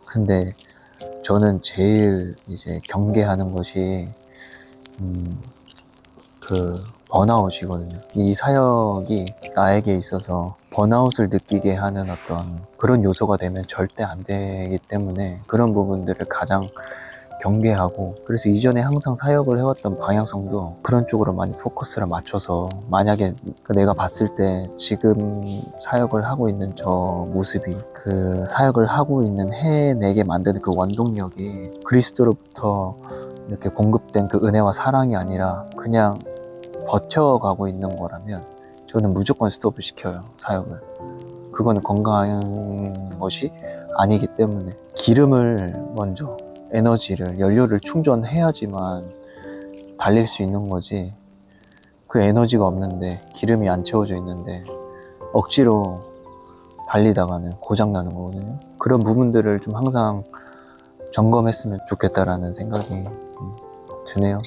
근데 저는 제일 이제 경계하는 것이 그 번아웃이거든요. 이 사역이 나에게 있어서 번아웃을 느끼게 하는 어떤 그런 요소가 되면 절대 안 되기 때문에 그런 부분들을 가장 경계하고, 그래서 이전에 항상 사역을 해왔던 방향성도 그런 쪽으로 많이 포커스를 맞춰서, 만약에 내가 봤을 때 지금 사역을 하고 있는 저 모습이 그 사역을 하고 있는 해내게 만드는 그 원동력이 그리스도로부터 이렇게 공급된 그 은혜와 사랑이 아니라 그냥 버텨가고 있는 거라면 저는 무조건 스톱을 시켜요, 사역을. 그거는 건강한 것이 아니기 때문에 기름을 먼저, 에너지를, 연료를 충전해야지만 달릴 수 있는 거지, 그 에너지가 없는데, 기름이 안 채워져 있는데 억지로 달리다가는 고장나는 거거든요. 그런 부분들을 좀 항상 점검했으면 좋겠다라는 생각이 드네요.